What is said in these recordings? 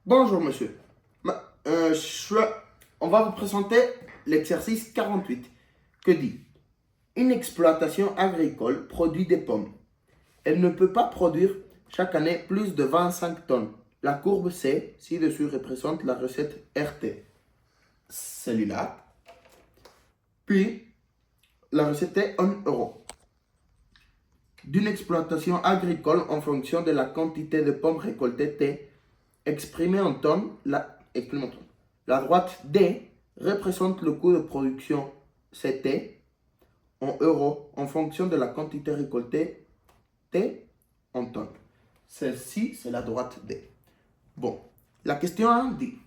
Bonjour monsieur. On va vous présenter l'exercice 48 que dit une exploitation agricole produit des pommes. Elle ne peut pas produire chaque année plus de 25 tonnes. La courbe C ci-dessus représente la recette RT. Celui-là. Puis la recette est en euros. D'une exploitation agricole en fonction de la quantité de pommes récoltées T exprimée en tonnes, la droite D représente le coût de production CT en euros en fonction de la quantité récoltée T en tonnes. Celle-ci, c'est la droite D. Bon, la question 1 dit,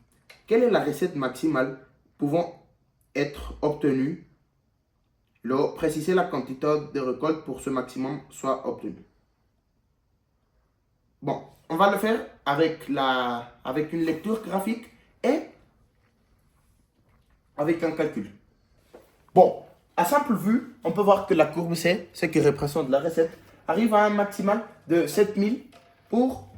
quelle est la recette maximale pouvant être obtenue? Préciser la quantité de récolte pour ce maximum soit obtenu. Bon, on va le faire avec une lecture graphique et avec un calcul. Bon, à simple vue, on peut voir que la courbe C, ce qui représente la recette, arrive à un maximal de 7000 pour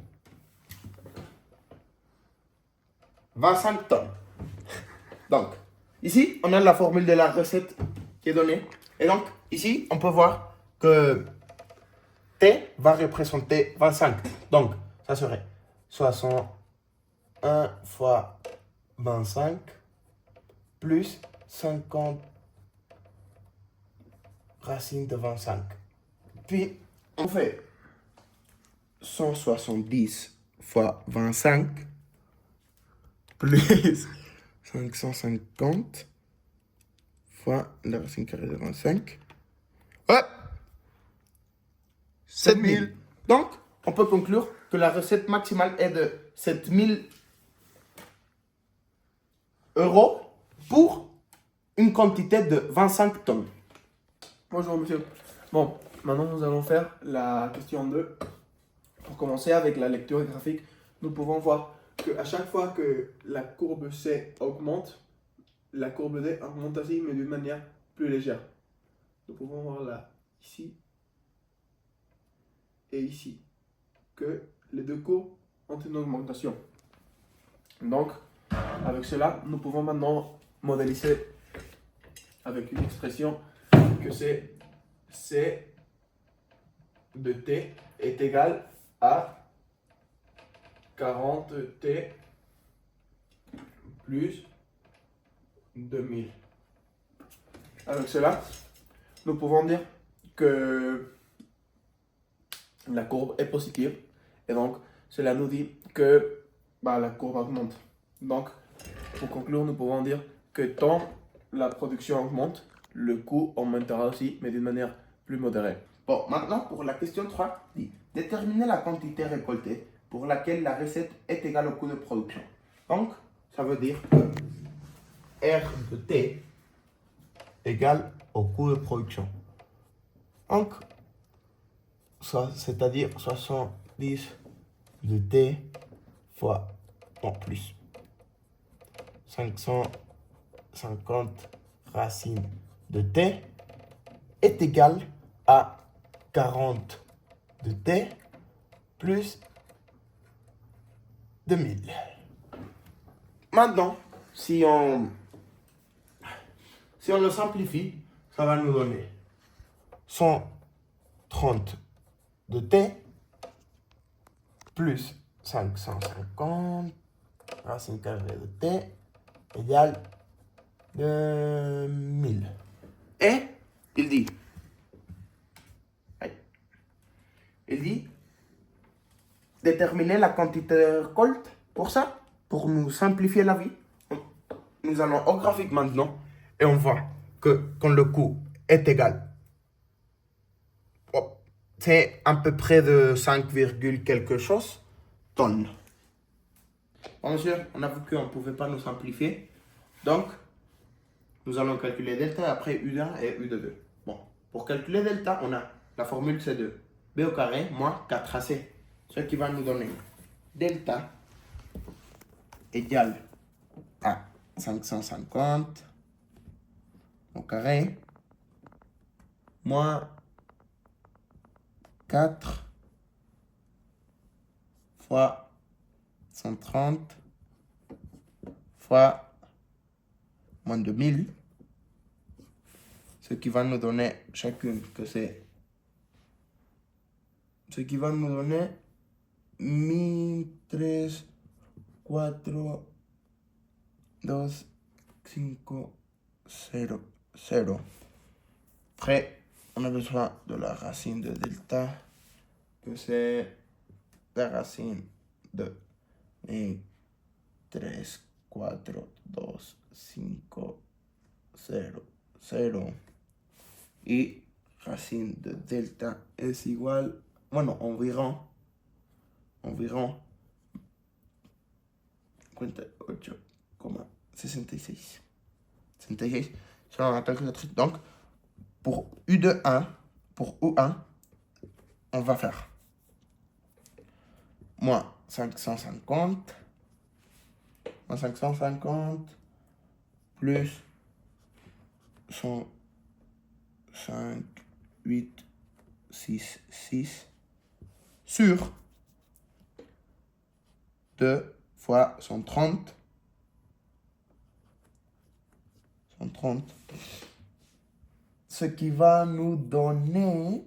25 tonnes. Donc, ici, on a la formule de la recette qui est donnée. Et donc, ici, on peut voir que T va représenter 25. Donc, ça serait 61 fois 25 plus 50 racine de 25. Puis, on fait 170 fois 25 plus 550 fois la racine carrée de 25. Ouais, 7000. Donc, on peut conclure que la recette maximale est de 7000 euros pour une quantité de 25 tonnes. Bonjour monsieur. Bon, maintenant nous allons faire la question 2. Pour commencer avec la lecture graphique, nous pouvons voir qu'à chaque fois que la courbe C augmente, la courbe D augmente aussi, mais d'une manière plus légère. Nous pouvons voir là, ici et ici, que les deux courbes ont une augmentation. Donc, avec cela, nous pouvons maintenant modéliser avec une expression que c'est C de T est égal à 40T plus 2000. Avec cela, nous pouvons dire que la courbe est positive et donc cela nous dit que la courbe augmente. Donc, pour conclure, nous pouvons dire que tant la production augmente, le coût augmentera aussi, mais d'une manière plus modérée. Bon, maintenant pour la question 3, dit déterminer la quantité récoltée pour laquelle la recette est égale au coût de production. Donc, ça veut dire que R de T égale au coût de production. Donc, c'est-à-dire 70 de T fois, non plus, 550 racines de T est égal à 40 de T plus 2000. Maintenant, si on le simplifie, ça va nous donner 130 de T plus 550 racine carrée de T égale 1000. Et il dit déterminer la quantité de récolte. Pour ça, pour nous simplifier la vie, nous allons au graphique maintenant et on voit que quand le coût est égal, c'est à peu près de 5, quelque chose tonnes. Bon, monsieur, on a vu qu'on ne pouvait pas nous simplifier. Donc, nous allons calculer delta et après U1 et U de 2. Bon, pour calculer delta, on a la formule c'est de B au carré moins 4AC. Ce qui va nous donner delta égale à 550 au carré moins 4 fois 130 fois moins de 1000, ce qui va nous donner chacune que c'est. Ce qui va nous donner 1003, 4, 2, 5, 0, 0. Après, on a besoin de la racine de delta, que c'est la racine de 3, 4, 2, 5, 0, 0. Y racine de delta es igual, bueno, environ 58,66. 66 sur la calculatrice. Donc, pour U de 1, pour U1, on va faire moins 550 plus 105, 8, 6, 6 sur 2 fois 130. Ce qui va nous donner...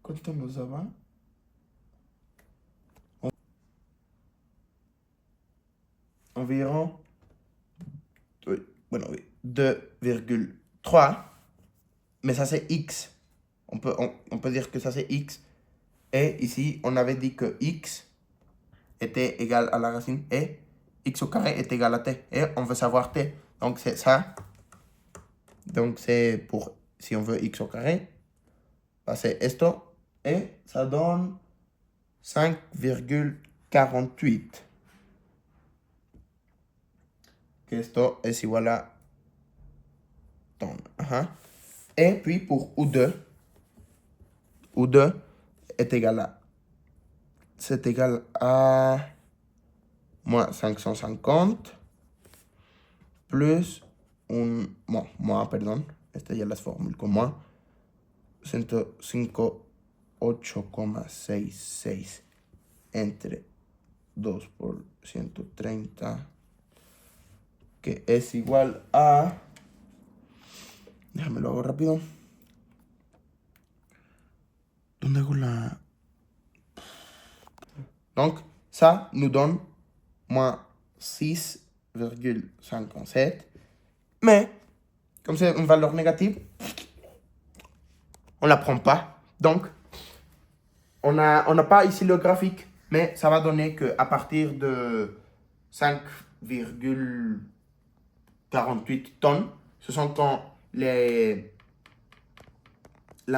¿Cuánto nos daba? Environ 2,3. Mais ça c'est x. On peut dire que ça c'est x. Et ici, on avait dit que x était égal à la racine et x au carré est égal à t. Et on veut savoir t. Donc c'est ça. Donc c'est pour, si on veut x au carré, bah, c'est esto. Et ça donne 5,48. Que esto es igual a tonne. Et puis pour U2 est égal à... C'est égal à moins 550 plus esta ya las formules con moins 105,866 entre 2 por 130, que es igual a... Déjame lo hago rápido. ¿Dónde hago la...? Donc, ça nous donne moins 6,57. Mais, comme c'est une valeur négative, on ne la prend pas. Donc, on n'a pas ici le graphique, mais ça va donner qu'à partir de 5,48 tonnes, ce sont quand la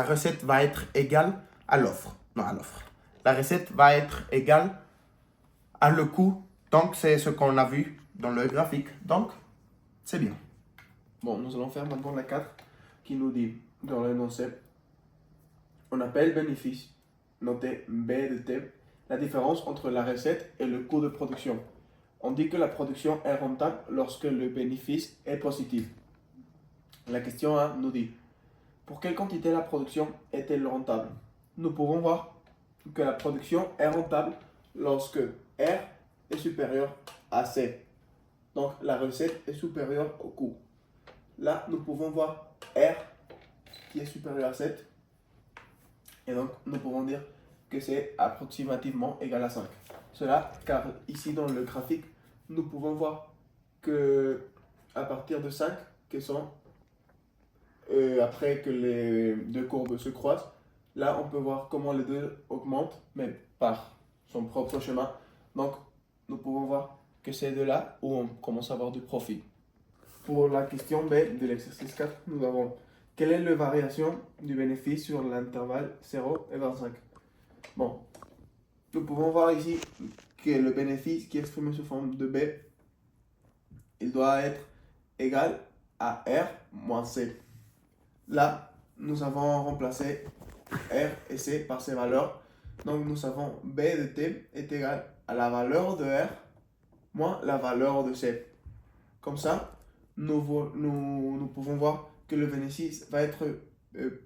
recette va être égale à l'offre. Non, à l'offre. La recette va être égale à le coût. Donc, c'est ce qu'on a vu dans le graphique. Donc, c'est bien. Bon, nous allons faire maintenant la 4 qui nous dit dans l'énoncé, on appelle bénéfice, noté B de T, la différence entre la recette et le coût de production. On dit que la production est rentable lorsque le bénéfice est positif. La question 1 nous dit, pour quelle quantité la production est-elle rentable? Nous pouvons voir que la production est rentable lorsque R est supérieur à C. Donc la recette est supérieure au coût. Là, nous pouvons voir R qui est supérieur à 7. Et donc, nous pouvons dire que c'est approximativement égal à 5. Cela, car ici dans le graphique, nous pouvons voir que à partir de 5, qui sont après que les deux courbes se croisent, là, on peut voir comment les deux augmentent, mais par son propre chemin. Donc, nous pouvons voir que c'est de là où on commence à avoir du profit. Pour la question B de l'exercice 4, nous avons quelle est la variation du bénéfice sur l'intervalle 0 et 25. Bon, nous pouvons voir ici que le bénéfice qui est exprimé sous forme de B, il doit être égal à R moins C. Là, nous avons remplacé R et C par ces valeurs. Donc nous savons B de T est égal à la valeur de R moins la valeur de C. Comme ça, nous pouvons voir que le bénéfice va être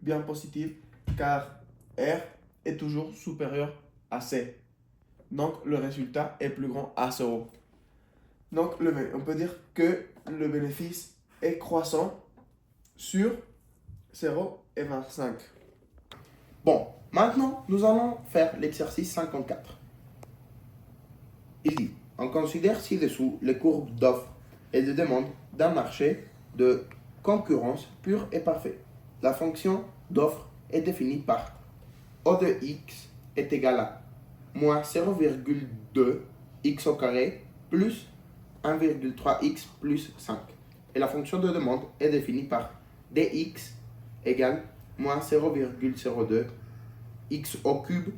bien positif car R est toujours supérieur à C. Donc, le résultat est plus grand à 0. Donc, on peut dire que le bénéfice est croissant sur 0,25. Bon, maintenant, nous allons faire l'exercice 54. Ici, on considère ci-dessous les courbes d'offres et de demande d'un marché de concurrence pure et parfait. La fonction d'offre est définie par O de x est égal à moins 0,2 x au carré plus 1,3x plus 5. Et la fonction de demande est définie par dx égale moins 0,02 x au cube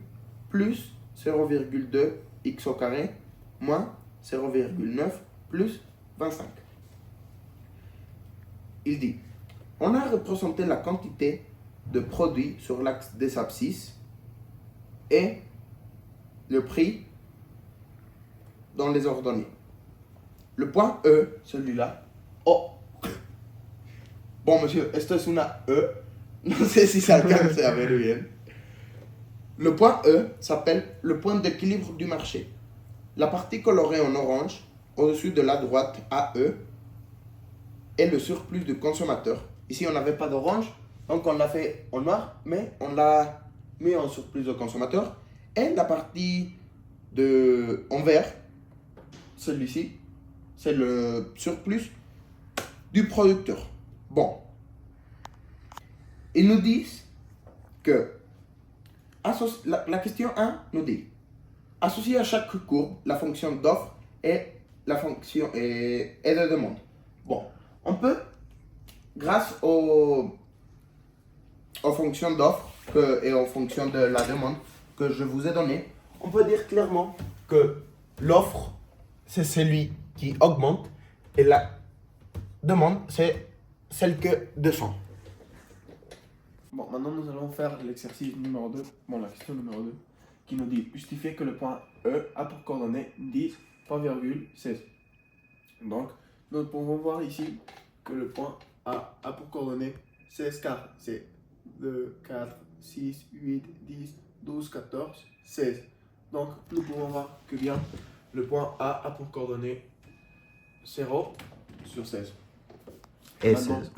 plus 0,2 x au carré moins 0,9 plus 25. Il dit, on a représenté la quantité de produits sur l'axe des abscisses et le prix dans les ordonnées. Le point E, celui-là. Oh. Bon, monsieur, esto es una E. No sé si se alcanza a ver bien. Le point E s'appelle le point d'équilibre du marché. La partie colorée en orange, au-dessus de la droite AE, est le surplus du consommateur. Ici, on n'avait pas d'orange, donc on l'a fait en noir, mais on l'a mis en surplus de consommateur. Et la partie en vert, celui-ci, c'est le surplus du producteur. Bon. Ils nous disent que la question 1 nous dit associer à chaque courbe la fonction d'offre et la fonction et de demande. Bon, on peut, grâce aux fonctions d'offre et aux fonctions de la demande que je vous ai donné, on peut dire clairement que l'offre, c'est celui qui augmente et la demande, c'est celle que descend. Bon, maintenant nous allons faire l'exercice numéro 2, la question numéro 2, qui nous dit justifier que le point E a pour coordonnées 10, 3,16. Donc, nous pouvons voir ici que le point A a pour coordonnées 16 car c'est 2, 4, 6, 8, 10, 12, 14, 16. Donc, nous pouvons voir que bien le point A a pour coordonnées 0 sur 16. Et Maintenant, 16.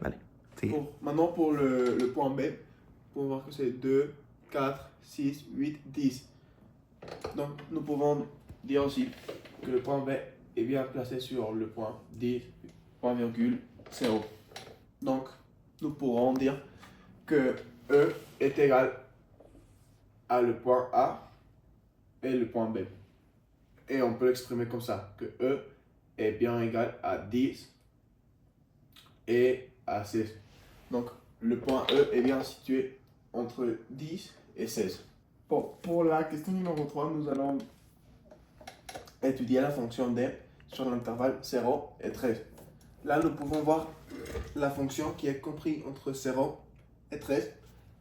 Allez, maintenant pour le point B, on peut voir que c'est 2, 4, 6, 8, 10. Donc nous pouvons dire aussi que le point B est bien placé sur le point 10, point virgule 0. Donc nous pourrons dire que E est égal à le point A et le point B. Et on peut l'exprimer comme ça, que E est bien égal à 10 et à 16. Donc le point E est bien situé entre 10 et 16. Bon, pour la question numéro 3, nous allons étudier la fonction D sur l'intervalle 0 et 13. Là, nous pouvons voir la fonction qui est comprise entre 0 et 13.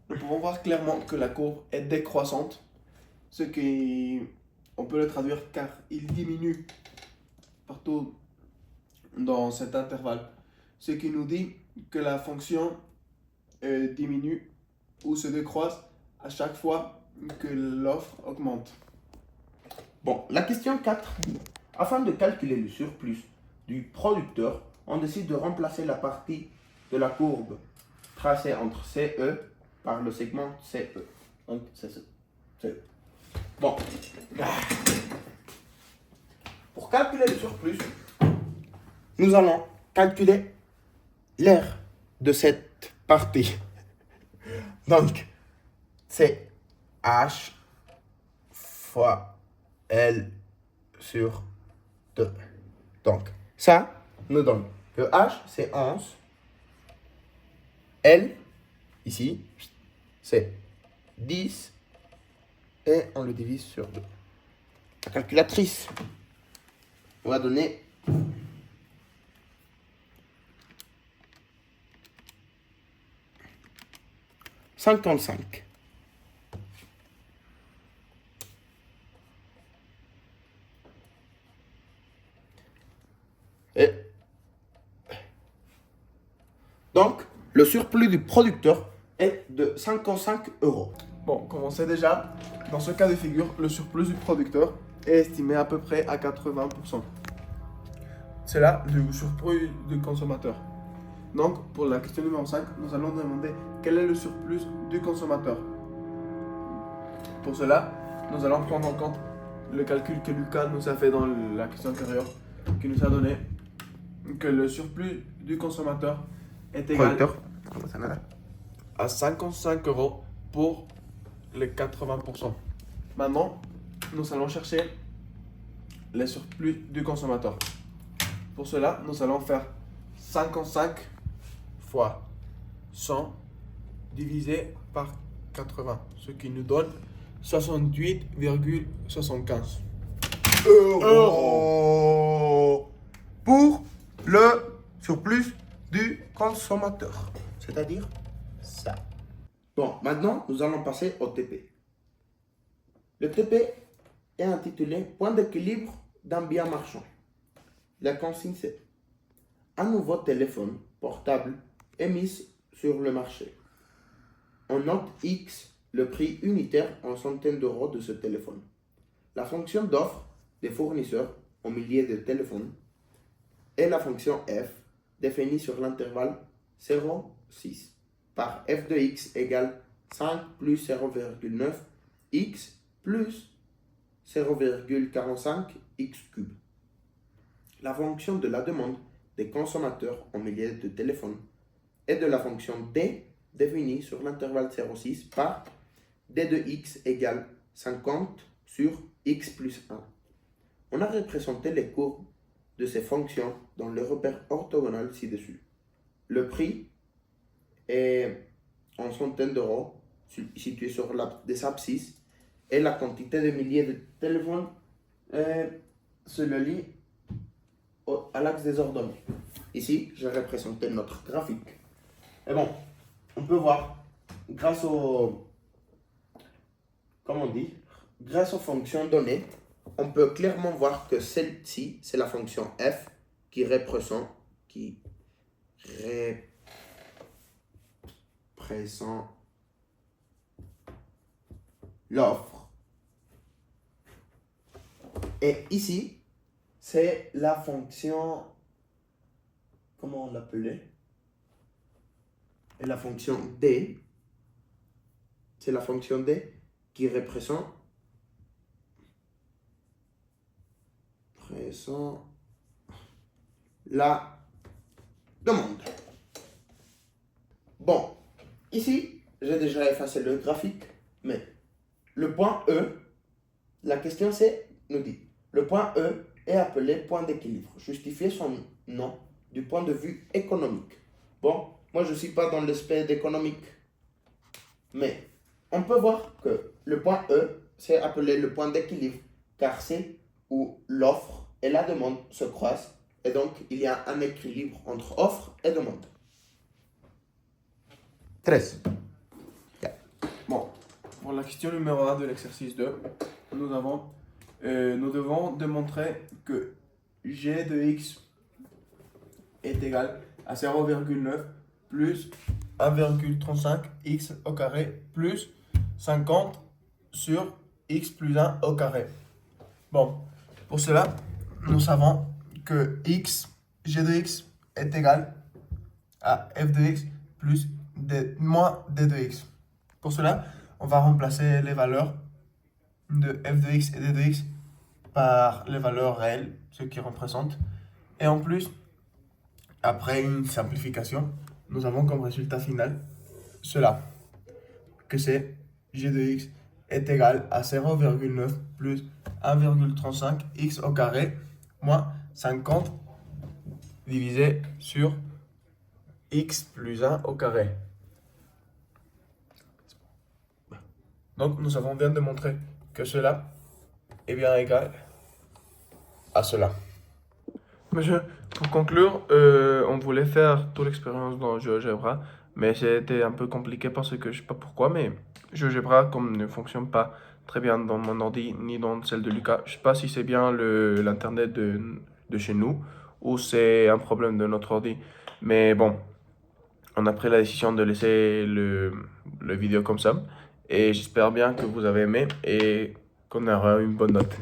Nous pouvons voir clairement que la courbe est décroissante, ce qui, on peut le traduire car il diminue partout dans cet intervalle. Ce qui nous dit que la fonction diminue ou se décroisse à chaque fois que l'offre augmente. Bon, la question 4. Afin de calculer le surplus du producteur, on décide de remplacer la partie de la courbe tracée entre CE par le segment CE. Donc, c'est CE. Bon. Pour calculer le surplus, nous allons calculer l'aire de cette partie. Donc, c'est H fois L sur 2. Donc, ça nous donne que H, c'est 11. L, ici, c'est 10. Et on le divise sur 2. La calculatrice va donner 55. Et donc, le surplus du producteur est de 55 €. Bon, comme on sait déjà, dans ce cas de figure, le surplus du producteur est estimé à peu près à 80%. C'est là le surplus du consommateur. Donc, pour la question numéro 5, nous allons demander quel est le surplus du consommateur. Pour cela, nous allons prendre en compte le calcul que Lucas nous a fait dans la question antérieure, qui nous a donné que le surplus du consommateur est égal à 55 € pour les 80%. Maintenant, nous allons chercher les surplus du consommateur. Pour cela, nous allons faire 55 fois 100 divisé par 80, ce qui nous donne 68,75 euros pour le surplus du consommateur. C'est-à-dire ça. Bon, maintenant, nous allons passer au TP. Le TP est intitulé Point d'équilibre d'un bien marchand. La consigne c'est un nouveau téléphone portable est mis sur le marché. On note X le prix unitaire en centaines d'euros de ce téléphone. La fonction d'offre des fournisseurs en milliers de téléphones et la fonction F définie sur l'intervalle 0,6 par f de x égale 5 plus 0,9 x plus 0,45 x cube. La fonction de la demande des consommateurs en milliers de téléphones et de la fonction D définie sur l'intervalle 0,6 par d de x égale 50 sur x plus 1. On a représenté les courbes de ces fonctions dans le repère orthogonal ci-dessus. Le prix est en centaines d'euros situé sur des abscisses et la quantité de milliers de téléphones se le lie à l'axe des ordonnées. Ici, j'ai représenté notre graphique. Et bon, on peut voir, grâce aux fonctions données, on peut clairement voir que celle-ci, c'est la fonction f qui représente l'offre. Et ici, c'est la fonction, comment on l'appelait? Et la fonction D, c'est la fonction D qui représente la demande. Bon, ici, j'ai déjà effacé le graphique, mais le point E, la question nous dit, le point E est appelé point d'équilibre. Justifiez son nom du point de vue économique. Bon, moi je ne suis pas dans l'aspect économique, mais on peut voir que le point E, c'est appelé le point d'équilibre, car c'est où l'offre et la demande se croisent, et donc il y a un équilibre entre offre et demande. 13. Bon, pour la question numéro 1 de l'exercice 2, nous devons démontrer que g de x est égal à 0,9 plus 1,35 x au carré plus 50 sur x plus 1 au carré. Bon, pour cela, nous savons que g de x est égal à f de x plus moins d de x. Pour cela, on va remplacer les valeurs de f de x et d de x par les valeurs réelles, ce qui représente. Et en plus, après une simplification, nous avons comme résultat final cela, que c'est g de x est égal à 0,9 plus 1,35 x au carré moins 50 divisé sur x plus 1 au carré. Donc nous avons bien démontré que cela est bien égal à cela. Monsieur, pour conclure, on voulait faire toute l'expérience dans GeoGebra, mais c'était un peu compliqué parce que je sais pas pourquoi, mais GeoGebra comme ne fonctionne pas très bien dans mon ordi ni dans celle de Lucas. Je sais pas si c'est bien l'internet de chez nous ou c'est un problème de notre ordi, mais bon, on a pris la décision de laisser le vidéo comme ça Et j'espère bien que vous avez aimé et qu'on aura une bonne note.